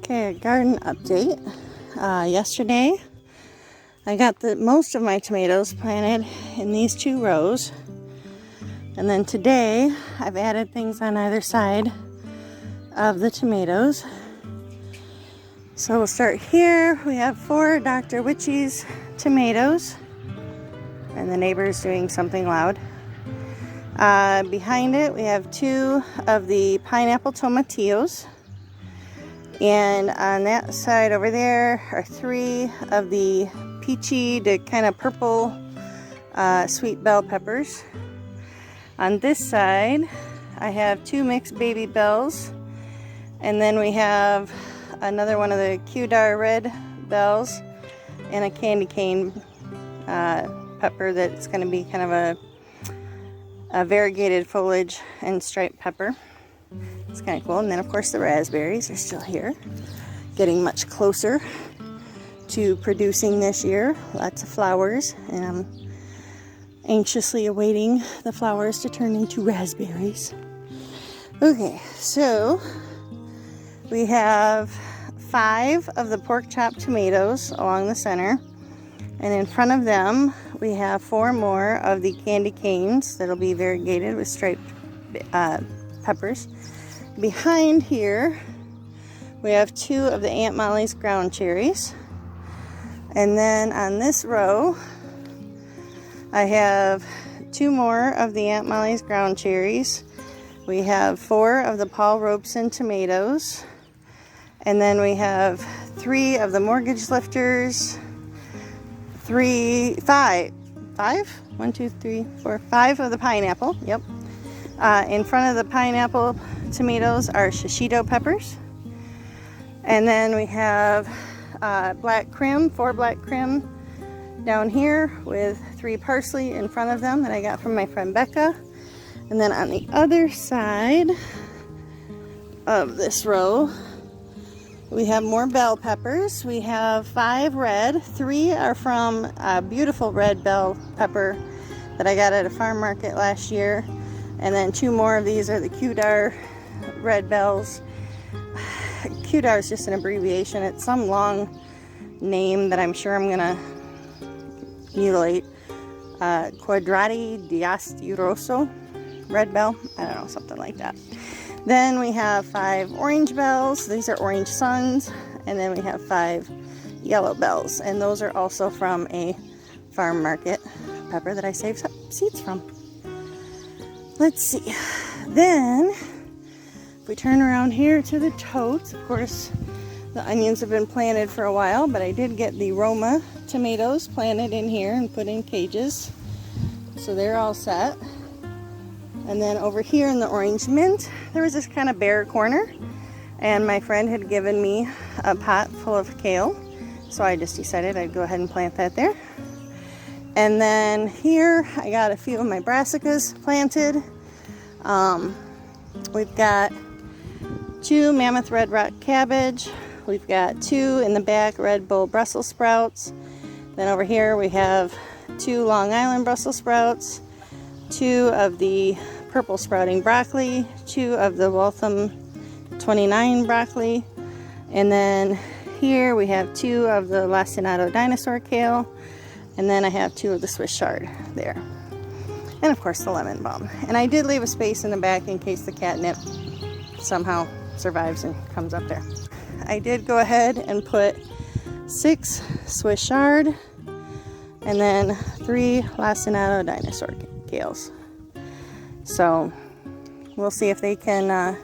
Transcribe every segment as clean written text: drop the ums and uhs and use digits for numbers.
Okay, a garden update. Yesterday, I got most of my tomatoes planted in these 2 rows. And then today, I've added things on either side of the tomatoes. So we'll start here. We have 4 Dr. Witchy's tomatoes. And the neighbor's doing something loud. Behind it, we have 2 of the pineapple tomatillos. And on that side over there are 3 of the peachy to kind of purple sweet bell peppers. On this side, I have 2 mixed baby bells. And then we have another one of the Kudar red bells and a candy cane pepper that's going to be kind of a variegated foliage and striped pepper. It's kind of cool. And then of course the raspberries are still here, getting much closer to producing this year. Lots of flowers, and I'm anxiously awaiting the flowers to turn into raspberries. Okay, so we have 5 of the pork chop tomatoes along the center, and in front of them we have 4 more of the candy canes that'll be variegated with striped peppers. Behind here we have 2 of the Aunt Molly's ground cherries, and then on this row I have 2 more of the Aunt Molly's ground cherries. We have 4 of the Paul Robeson tomatoes, and then we have 3 of the mortgage lifters, 5 of the pineapple. Yep. In front of the pineapple tomatoes are shishito peppers. And then we have black crim, 4 black crim down here with 3 parsley in front of them that I got from my friend Becca. And then on the other side of this row, we have more bell peppers. We have 5 red. 3 are from a beautiful red bell pepper that I got at a farm market last year. And then 2 more of these are the Kudar red bells. Kudar is just an abbreviation. It's some long name that I'm sure I'm gonna mutilate. Quadrati d'Astiroso red bell. I don't know, something like that. Then we have 5 orange bells. These are orange suns. And then we have 5 yellow bells. And those are also from a farm market pepper that I saved seeds from. Let's see. Then, if we turn around here to the totes, of course, the onions have been planted for a while, but I did get the Roma tomatoes planted in here and put in cages. So they're all set. And then over here in the orange mint, there was this kind of bare corner, and my friend had given me a pot full of kale, so I just decided I'd go ahead and plant that there. And then here I got a few of my brassicas planted. We've got 2 mammoth red rock cabbage. We've got 2 in the back red bull Brussels sprouts. Then over here we have 2 Long Island Brussels sprouts, 2 of the purple sprouting broccoli, 2 of the Waltham 29 broccoli, and then here we have 2 of the Lacinato dinosaur kale, and then I have 2 of the Swiss chard there, and of course the lemon balm. And I did leave a space in the back in case the catnip somehow survives and comes up there. I did go ahead and put 6 Swiss chard and then 3 Lacinato dinosaur kales. So we'll see if they can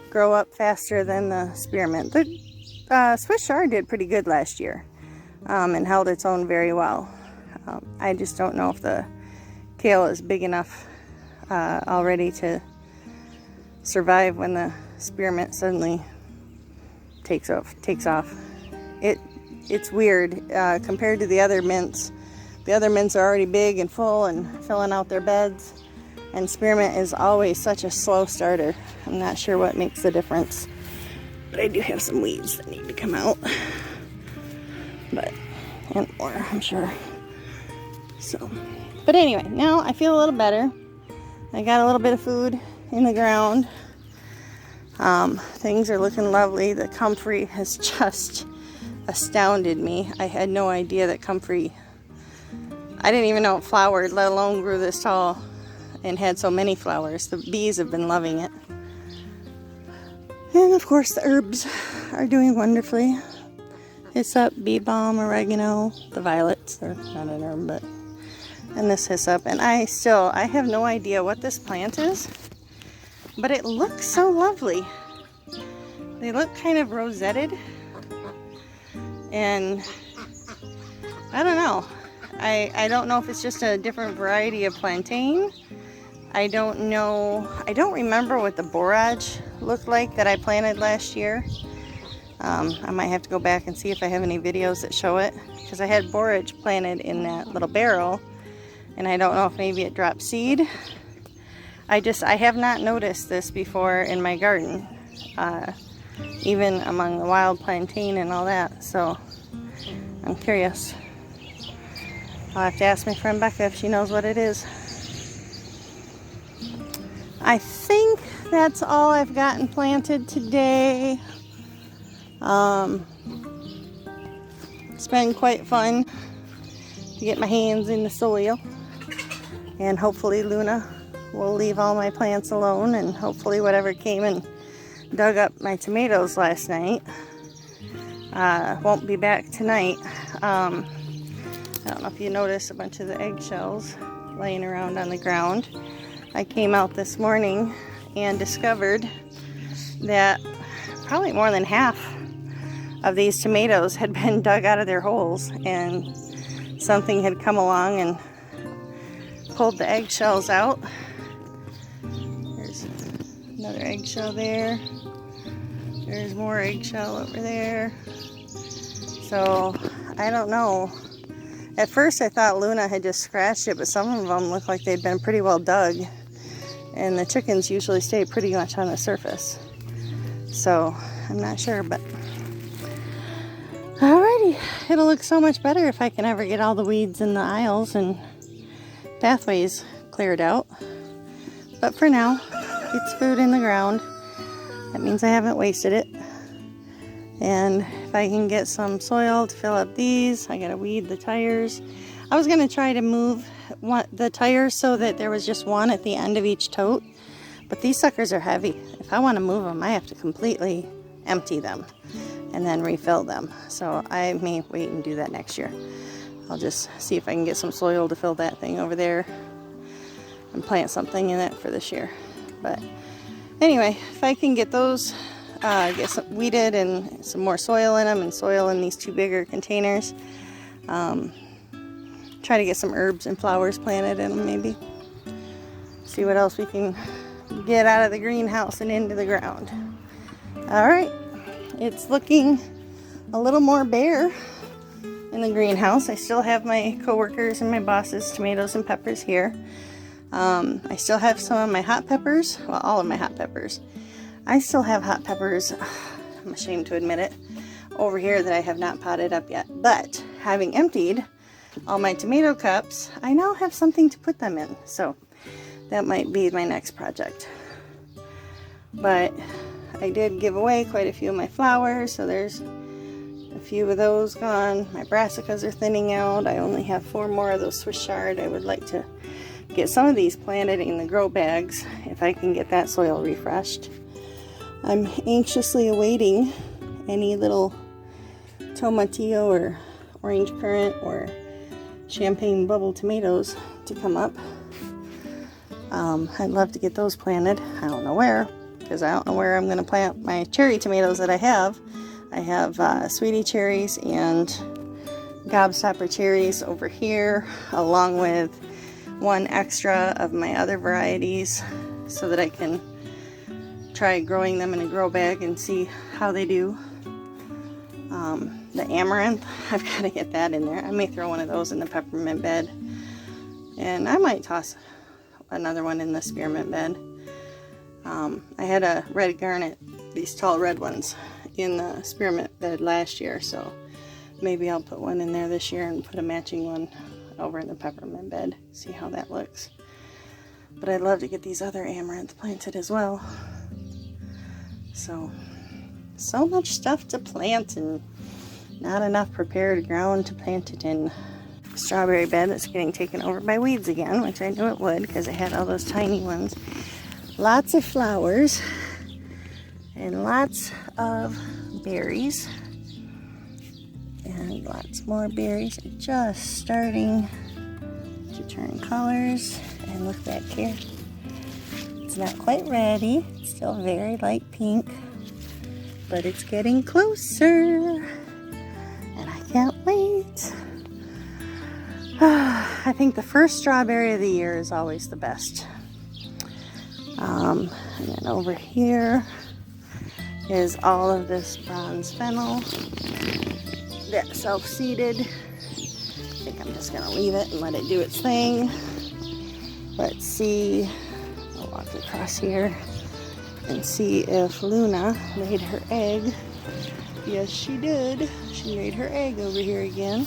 grow up faster than the spearmint. The Swiss chard did pretty good last year and held its own very well. I just don't know if the kale is big enough already to survive when the spearmint suddenly takes off. It's weird compared to the other mints. The other mints are already big and full and filling out their beds. And spearmint is always such a slow starter. I'm not sure what makes the difference. But I do have some weeds that need to come out. And more, I'm sure. So, but anyway, now I feel a little better. I got a little bit of food in the ground. Things are looking lovely. The comfrey has just astounded me. I had no idea that comfrey, I didn't even know it flowered, let alone grew this tall and had so many flowers. The bees have been loving it. And of course the herbs are doing wonderfully. Hyssop, bee balm, oregano, the violets, they're not an herb, but, and this hyssop. And I have no idea what this plant is, but it looks so lovely. They look kind of rosetted, and I don't know. I don't know if it's just a different variety of plantain. I don't know. I don't remember what the borage looked like that I planted last year. I might have to go back and see if I have any videos that show it, because I had borage planted in that little barrel, and I don't know if maybe it dropped seed. I have not noticed this before in my garden, even among the wild plantain and all that, so I'm curious. I'll have to ask my friend Becca if she knows what it is. I think that's all I've gotten planted today. It's been quite fun to get my hands in the soil, and hopefully Luna will leave all my plants alone, and hopefully whatever came and dug up my tomatoes last night won't be back tonight. I don't know if you noticed a bunch of the eggshells laying around on the ground. I came out this morning and discovered that probably more than half of these tomatoes had been dug out of their holes, and something had come along and pulled the eggshells out. There's another eggshell there. There's more eggshell over there. So I don't know. At first I thought Luna had just scratched it, but some of them look like they'd been pretty well dug, and the chickens usually stay pretty much on the surface. So I'm not sure, but alrighty. It'll look so much better if I can ever get all the weeds in the aisles and pathways cleared out. But for now, it's food in the ground. That means I haven't wasted it. And if I can get some soil to fill up these, I gotta weed the tires. I was gonna try to move the tires so that there was just one at the end of each tote, but these suckers are heavy. If I want to move them, I have to completely empty them and then refill them. So I may wait and do that next year. I'll just see if I can get some soil to fill that thing over there and plant something in it for this year. But anyway, if I can get those get some weeded and some more soil in them, and soil in these two bigger containers, try to get some herbs and flowers planted in them, maybe. See what else we can get out of the greenhouse and into the ground. Alright, it's looking a little more bare in the greenhouse. I still have my coworkers and my boss's tomatoes and peppers here. I still have some of my hot peppers, well, all of my hot peppers. I still have hot peppers, I'm ashamed to admit it, over here that I have not potted up yet. But having emptied all my tomato cups, I now have something to put them in. So that might be my next project. But I did give away quite a few of my flowers, so there's a few of those gone. My brassicas are thinning out. I only have 4 more of those Swiss chard. I would like to get some of these planted in the grow bags if I can get that soil refreshed. I'm anxiously awaiting any little tomatillo or orange currant or champagne bubble tomatoes to come up. I'd love to get those planted. I don't know where, because I don't know where I'm going to plant my cherry tomatoes that I have. I have sweetie cherries and gobstopper cherries over here, along with 1 extra of my other varieties, so that I can try growing them in a grow bag and see how they do. The amaranth, I've got to get that in there. I may throw one of those in the peppermint bed, and I might toss another one in the spearmint bed. I had a red garnet, these tall red ones, in the spearmint bed last year, so maybe I'll put one in there this year and put a matching one over in the peppermint bed, see how that looks. But I'd love to get these other amaranth planted as well. So much stuff to plant and not enough prepared ground to plant it in. Strawberry bed that's getting taken over by weeds again, which I knew it would because it had all those tiny ones. Lots of flowers and lots of berries. And lots more berries are just starting to turn colors. And look back here. It's not quite ready. It's still very light pink, but it's getting closer. And I can't wait. I think the first strawberry of the year is always the best. And then over here is all of this bronze fennel that's self-seeded. I think I'm just gonna leave it and let it do its thing. Let's see, I'll walk across here and see if Luna laid her egg. Yes, she did. She laid her egg over here again.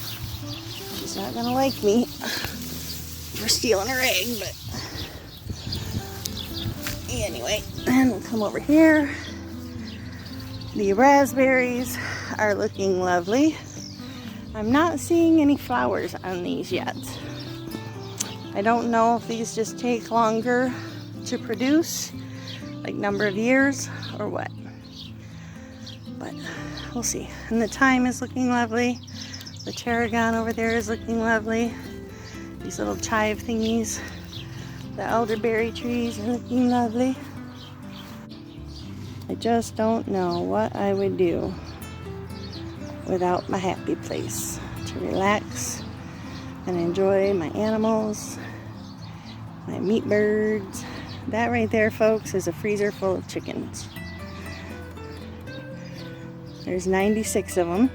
She's not gonna like me for stealing her egg, but anyway, and we'll come over here. The raspberries are looking lovely. I'm not seeing any flowers on these yet. I don't know if these just take longer to produce, like number of years or what, but we'll see. And the thyme is looking lovely. The tarragon over there is looking lovely. These little chive thingies. The elderberry trees are looking lovely. I just don't know what I would do without my happy place to relax and enjoy my animals, my meat birds. That right there, folks, is a freezer full of chickens. There's 96 of them.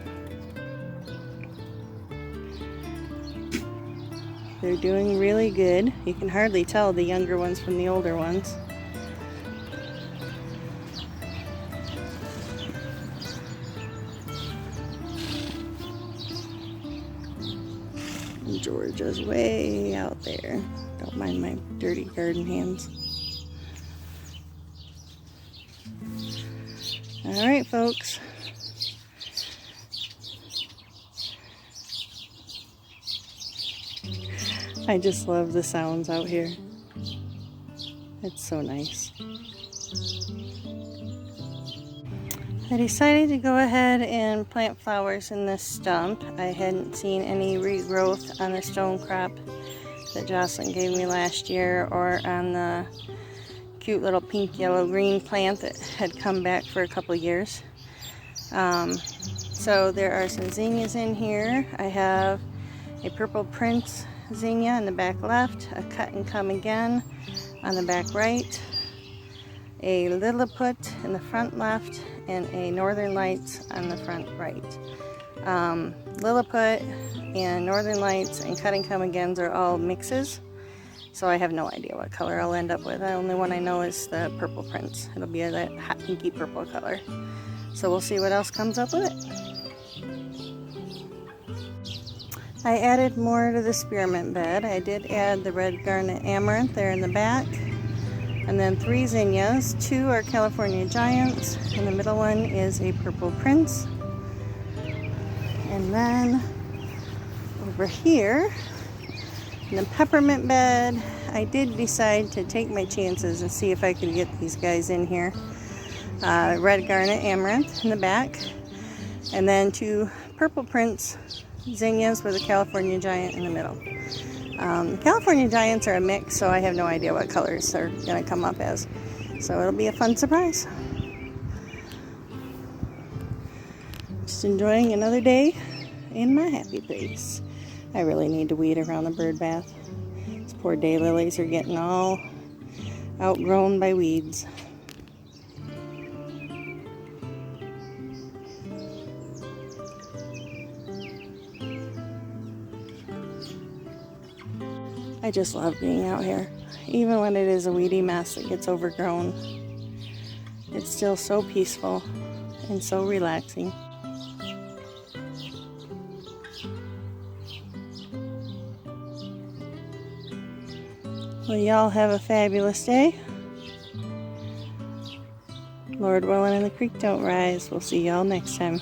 They're doing really good. You can hardly tell the younger ones from the older ones. And Georgia's way out there. Don't mind my dirty garden hands. All right, folks. I just love the sounds out here. It's so nice. I decided to go ahead and plant flowers in this stump. I hadn't seen any regrowth on the stone crop that Jocelyn gave me last year, or on the cute little pink, yellow, green plant that had come back for a couple years. So there are some zinnias in here. I have a purple prince zinnia in the back left, a cut and come again on the back right, a Lilliput in the front left, and a Northern Lights on the front right. Lilliput and Northern Lights and cut and come agains are all mixes, so I have no idea what color I'll end up with. The only one I know is the purple prince. It'll be that hot pinky purple color. So we'll see what else comes up with it. I added more to the spearmint bed. I did add the red garnet amaranth there in the back, and then 3 zinnias. 2 are California Giants, and the middle one is a purple prince. And then over here in the peppermint bed, I did decide to take my chances and see if I could get these guys in here. Red garnet amaranth in the back, and then 2 purple prince zinnias with a California Giant in the middle. California Giants are a mix, so I have no idea what colors they're going to come up as. So it'll be a fun surprise. Just enjoying another day in my happy place. I really need to weed around the bird bath. These poor daylilies are getting all outgrown by weeds. I just love being out here. Even when it is a weedy mess that gets overgrown, it's still so peaceful and so relaxing. Well, y'all have a fabulous day. Lord willing and the creek don't rise. We'll see y'all next time.